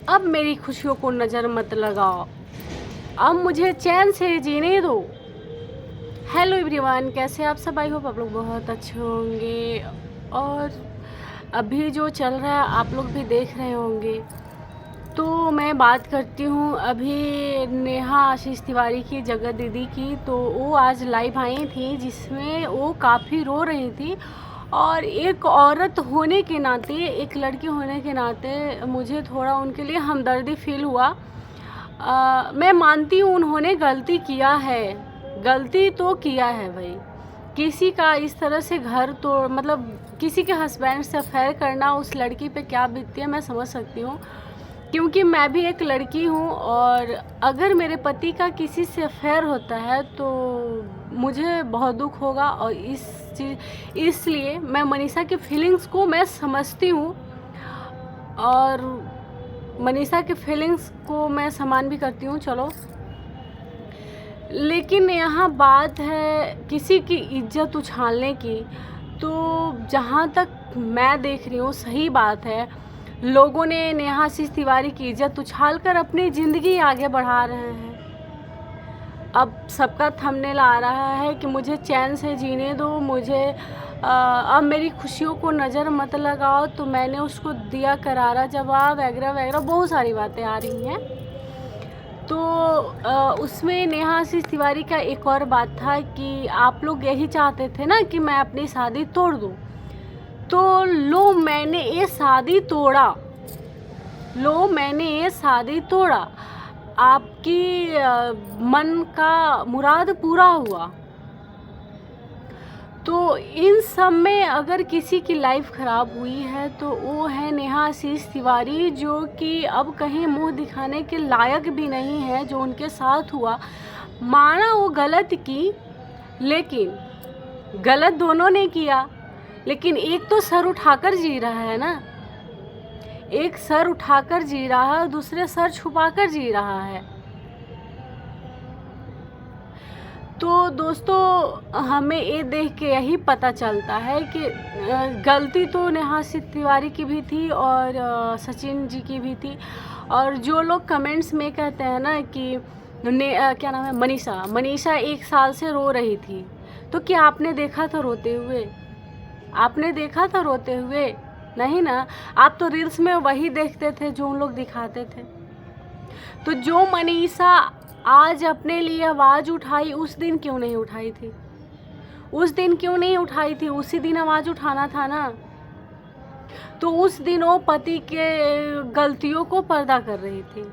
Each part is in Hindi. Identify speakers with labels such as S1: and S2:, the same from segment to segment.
S1: अब मेरी खुशियों को नज़र मत लगाओ, अब मुझे चैन से जीने दो। हेलो एवरीवन, कैसे आप सब? आई होप आप लोग बहुत अच्छे होंगे और अभी जो चल रहा है आप लोग भी देख रहे होंगे। तो मैं बात करती हूँ अभी नेहा आशीष तिवारी की, जगत दीदी की। तो वो आज लाइव आई थी जिसमें वो काफ़ी रो रही थी और एक औरत होने के नाते, एक लड़की होने के नाते मुझे थोड़ा उनके लिए हमदर्दी फील हुआ। मैं मानती हूँ उन्होंने गलती किया है, गलती तो किया है भाई। किसी का इस तरह से घर तोड़, मतलब किसी के हस्बैंड से अफेयर करना उस लड़की पे क्या बीतती है मैं समझ सकती हूँ, क्योंकि मैं भी एक लड़की हूँ। और अगर मेरे पति का किसी से अफेयर होता है तो मुझे बहुत दुख होगा। और इसलिए मैं मनीषा की फीलिंग्स को मैं समझती हूँ और मनीषा के फीलिंग्स को मैं सम्मान भी करती हूँ, चलो। लेकिन यहाँ बात है किसी की इज्जत उछालने की। तो जहाँ तक मैं देख रही हूँ सही बात है, लोगों ने नेहा आशीष तिवारी की इज्जत उछाल कर अपनी ज़िंदगी आगे बढ़ा रहे हैं। अब सबका थंबनेल आ रहा है कि मुझे चैन से जीने दो, मुझे अब मेरी खुशियों को नज़र मत लगाओ। तो मैंने उसको दिया करारा जवाब, वगैरह वगैरह बहुत सारी बातें आ रही हैं। तो उसमें नेहा आशीष तिवारी का एक और बात था कि आप लोग यही चाहते थे ना कि मैं अपनी शादी तोड़ दूँ। तो लो मैंने ये शादी तोड़ा, लो मैंने ये शादी तोड़ा, आपकी मन का मुराद पूरा हुआ। तो इन सब में अगर किसी की लाइफ ख़राब हुई है तो वो है नेहा आशीष तिवारी, जो कि अब कहीं मुंह दिखाने के लायक भी नहीं है। जो उनके साथ हुआ, माना वो गलत की, लेकिन गलत दोनों ने किया। लेकिन एक तो सर उठाकर जी रहा है ना, एक सर उठाकर जी रहा है, दूसरे सर छुपाकर जी रहा है। तो दोस्तों हमें ये देख के यही पता चलता है कि गलती तो नेहा आशीष तिवारी की भी थी और सचिन जी की भी थी। और जो लोग कमेंट्स में कहते हैं ना कि क्या नाम है, मनीषा 1 साल से रो रही थी, तो क्या आपने देखा था रोते हुए? आपने देखा था रोते हुए? नहीं ना, आप तो रील्स में वही देखते थे जो उन लोग दिखाते थे। तो जो मनीषा आज अपने लिए आवाज़ उठाई, उस दिन क्यों नहीं उठाई थी? उस दिन क्यों नहीं उठाई थी? उसी दिन आवाज़ उठाना था ना। तो उस दिन वो पति के गलतियों को पर्दा कर रही थी।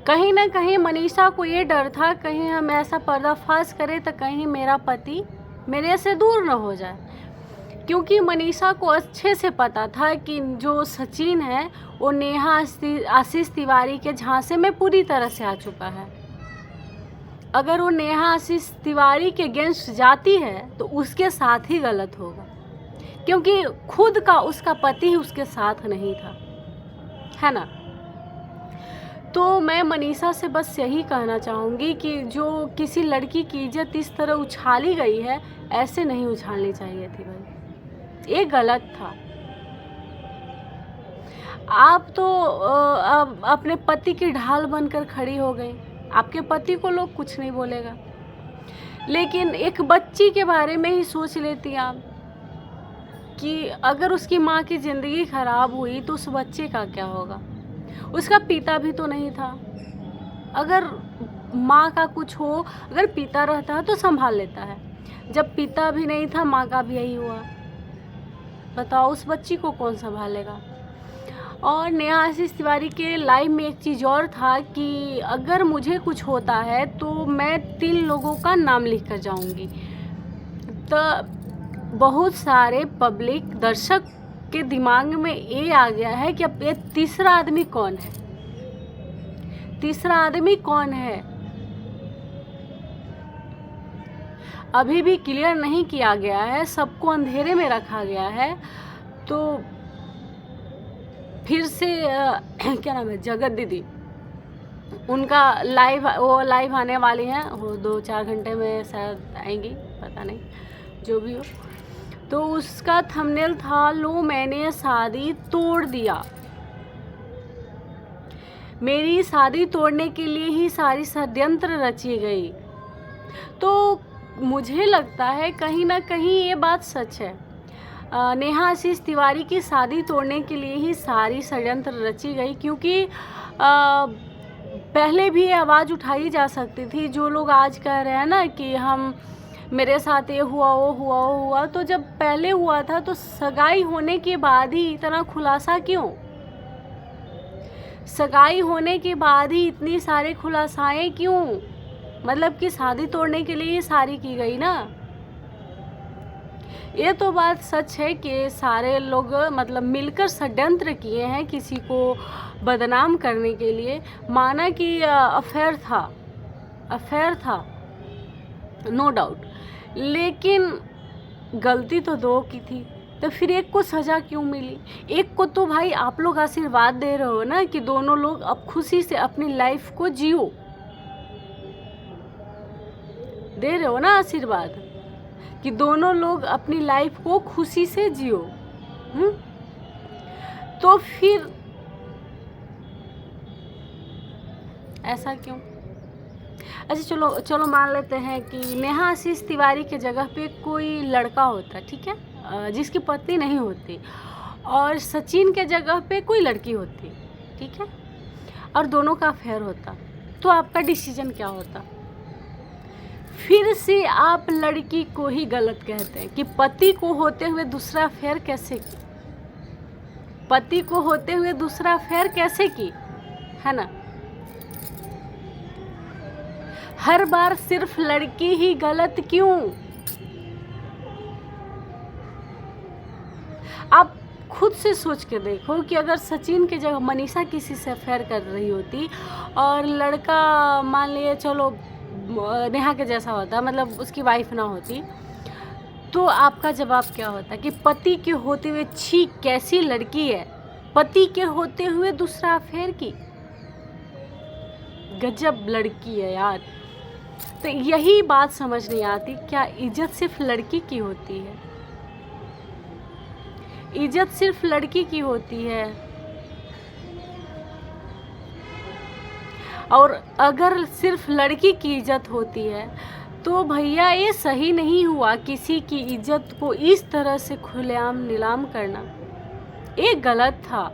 S1: कहीं ना कहीं मनीषा को ये डर था, कहीं हम ऐसा पर्दाफाश करें तो कहीं मेरा पति मेरे से दूर न हो जाए। क्योंकि मनीषा को अच्छे से पता था कि जो सचिन है वो नेहा आशीष तिवारी के झांसे में पूरी तरह से आ चुका है। अगर वो नेहा आशीष तिवारी के अगेंस्ट जाती है तो उसके साथ ही गलत होगा, क्योंकि खुद का उसका पति उसके साथ नहीं था, है ना। तो मैं मनीषा से बस यही कहना चाहूँगी कि जो किसी लड़की की इज्जत इस तरह उछाली गई है, ऐसे नहीं उछालनी चाहिए थी भाई, ये गलत था। आप तो अपने पति की ढाल बनकर खड़ी हो गई। आपके पति को लोग कुछ नहीं बोलेगा, लेकिन एक बच्ची के बारे में ही सोच लेती आप कि अगर उसकी माँ की ज़िंदगी ख़राब हुई तो उस बच्चे का क्या होगा? उसका पिता भी तो नहीं था। अगर माँ का कुछ हो, अगर पिता रहता है तो संभाल लेता है, जब पिता भी नहीं था, माँ का भी यही हुआ, बताओ उस बच्ची को कौन संभालेगा? और नेहा आशीष तिवारी के लाइव में एक चीज़ और था कि अगर मुझे कुछ होता है तो मैं 3 लोगों का नाम लिख कर जाऊँगी। तो बहुत सारे पब्लिक दर्शक के दिमाग में ये आ गया है कि अब ये तीसरा आदमी कौन है? तीसरा आदमी कौन है? अभी भी क्लियर नहीं किया गया है, सबको अंधेरे में रखा गया है। तो फिर से क्या नाम है, जगत दीदी, उनका वो लाइव आने वाली हैं, वो 2-4 घंटे में शायद आएंगी, पता नहीं, जो भी हो। तो उसका थंबनेल था, लो मैंने शादी तोड़ दिया। मेरी शादी तोड़ने के लिए ही सारी षड्यंत्र रची गई। तो मुझे लगता है कहीं ना कहीं ये बात सच है। नेहा आशीष तिवारी की शादी तोड़ने के लिए ही सारी षड्यंत्र रची गई, क्योंकि पहले भी ये आवाज़ उठाई जा सकती थी। जो लोग आज कह रहे हैं ना कि हम मेरे साथ ये हुआ वो हुआ वो हुआ, तो जब पहले हुआ था तो सगाई होने के बाद ही इतना खुलासा क्यों? सगाई होने के बाद ही इतनी सारे खुलासाएं क्यों? मतलब कि शादी तोड़ने के लिए सारी की गई ना। ये तो बात सच है कि सारे लोग मतलब मिलकर षड्यंत्र किए हैं किसी को बदनाम करने के लिए। माना कि अफेयर था नो डाउट, लेकिन गलती तो दो की थी, तो फिर एक को सज़ा क्यों मिली? एक को तो भाई आप लोग आशीर्वाद दे रहे हो ना कि दोनों लोग अब खुशी से अपनी लाइफ को जियो, दे रहे हो ना आशीर्वाद कि दोनों लोग अपनी लाइफ को खुशी से जियो। तो फिर ऐसा क्यों? अच्छा चलो मान लेते हैं कि नेहा आशीष तिवारी के जगह पे कोई लड़का होता, ठीक है, जिसकी पत्नी नहीं होती, और सचिन के जगह पे कोई लड़की होती, ठीक है, और दोनों का अफेयर होता, तो आपका डिसीजन क्या होता? फिर से आप लड़की को ही गलत कहते हैं कि पति को होते हुए दूसरा अफेयर कैसे की? पति को होते हुए दूसरा अफेयर कैसे की, है ना? हर बार सिर्फ लड़की ही गलत क्यों? आप खुद से सोच के देखो कि अगर सचिन की जगह मनीषा किसी से अफेयर कर रही होती और लड़का मान लिया चलो नेहा के जैसा होता, मतलब उसकी वाइफ ना होती, तो आपका जवाब क्या होता कि पति के होते हुए छी कैसी लड़की है, पति के होते हुए दूसरा अफेयर की, गजब लड़की है यार। तो यही बात समझ नहीं आती, क्या इज्जत सिर्फ लड़की की होती है? इज्जत सिर्फ लड़की की होती है? और अगर सिर्फ लड़की की इज्जत होती है तो भैया ये सही नहीं हुआ किसी की इज्जत को इस तरह से खुलेआम नीलाम करना। ये गलत था,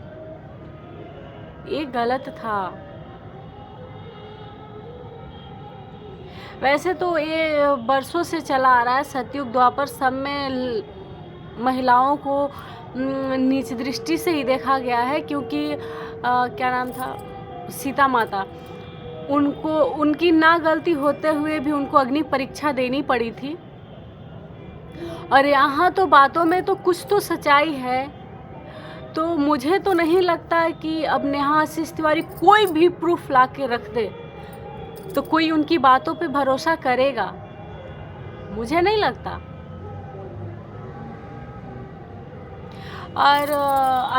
S1: ये गलत था। वैसे तो ये बरसों से चला आ रहा है, सतयुग द्वापर सब में महिलाओं को नीच दृष्टि से ही देखा गया है, क्योंकि क्या नाम था, सीता माता, उनको उनकी ना गलती होते हुए भी उनको अग्नि परीक्षा देनी पड़ी थी। और यहाँ तो बातों में तो कुछ तो सच्चाई है। तो मुझे तो नहीं लगता कि अब नेहा आशीष तिवारी कोई भी प्रूफ ला के रख दे तो कोई उनकी बातों पे भरोसा करेगा, मुझे नहीं लगता। और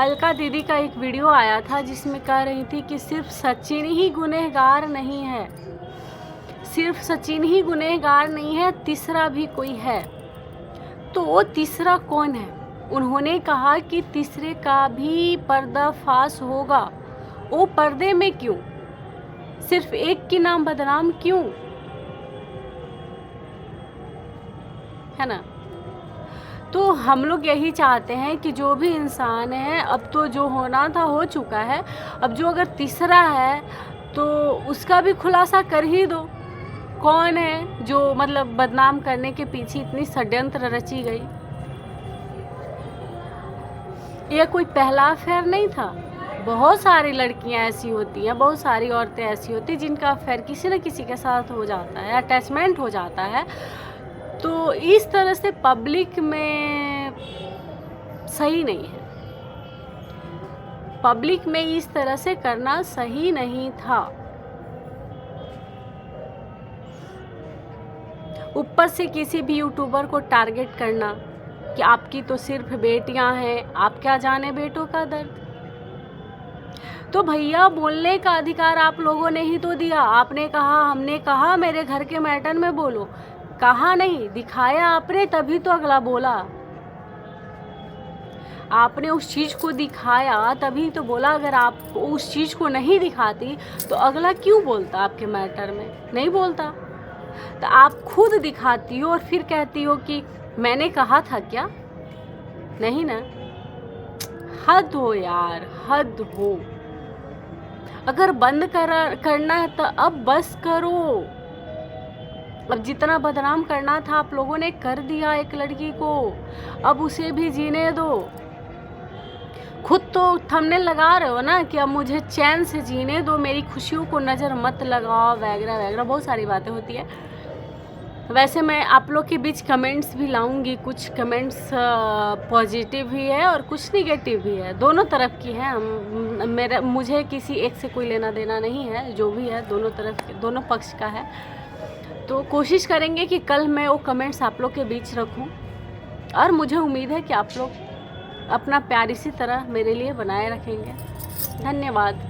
S1: अलका दीदी का एक वीडियो आया था जिसमें कह रही थी कि सिर्फ सचिन ही गुनहगार नहीं है, सिर्फ सचिन ही गुनहगार नहीं है, तीसरा भी कोई है। तो वो तीसरा कौन है? उन्होंने कहा कि तीसरे का भी पर्दाफाश होगा। वो पर्दे में क्यों? सिर्फ एक की नाम बदनाम क्यों, है ना? तो हम लोग यही चाहते हैं कि जो भी इंसान है, अब तो जो होना था हो चुका है, अब जो अगर तीसरा है तो उसका भी खुलासा कर ही दो। कौन है जो मतलब बदनाम करने के पीछे इतनी षड्यंत्र रची गई? यह कोई पहला अफेयर नहीं था। बहुत सारी लड़कियां ऐसी होती हैं, बहुत सारी औरतें ऐसी होती हैं जिनका अफेयर किसी न किसी के साथ हो जाता है, अटैचमेंट हो जाता है। तो इस तरह से पब्लिक में सही नहीं है, पब्लिक में इस तरह से करना सही नहीं था। ऊपर से किसी भी यूट्यूबर को टारगेट करना कि आपकी तो सिर्फ बेटियां हैं, आप क्या जाने बेटों का दर्द। तो भैया बोलने का अधिकार आप लोगों ने ही तो दिया। आपने कहा, हमने कहा मेरे घर के मैटर में बोलो, कहा नहीं, दिखाया आपने, तभी तो अगला बोला। आपने उस चीज़ को दिखाया तभी तो बोला, अगर आप उस चीज़ को नहीं दिखाती तो अगला क्यों बोलता आपके मैटर में, नहीं बोलता। तो आप खुद दिखाती हो और फिर कहती हो कि मैंने कहा था क्या, नहीं ना। हद हो यार, हद हो। अगर बंद करना है तो अब बस करो। अब जितना बदनाम करना था आप लोगों ने कर दिया एक लड़की को, अब उसे भी जीने दो। खुद तो थंबनेल लगा रहे हो ना कि अब मुझे चैन से जीने दो, मेरी खुशियों को नज़र मत लगाओ, वगैरह वगैरह बहुत सारी बातें होती है। वैसे मैं आप लोग के बीच कमेंट्स भी लाऊंगी, कुछ कमेंट्स पॉजिटिव भी है और कुछ निगेटिव भी है, दोनों तरफ की है। मुझे किसी एक से कोई लेना देना नहीं है, जो भी है दोनों तरफ, दोनों पक्ष का है। तो कोशिश करेंगे कि कल मैं वो कमेंट्स आप लोग के बीच रखूं, और मुझे उम्मीद है कि आप लोग अपना प्यार इसी तरह मेरे लिए बनाए रखेंगे। धन्यवाद।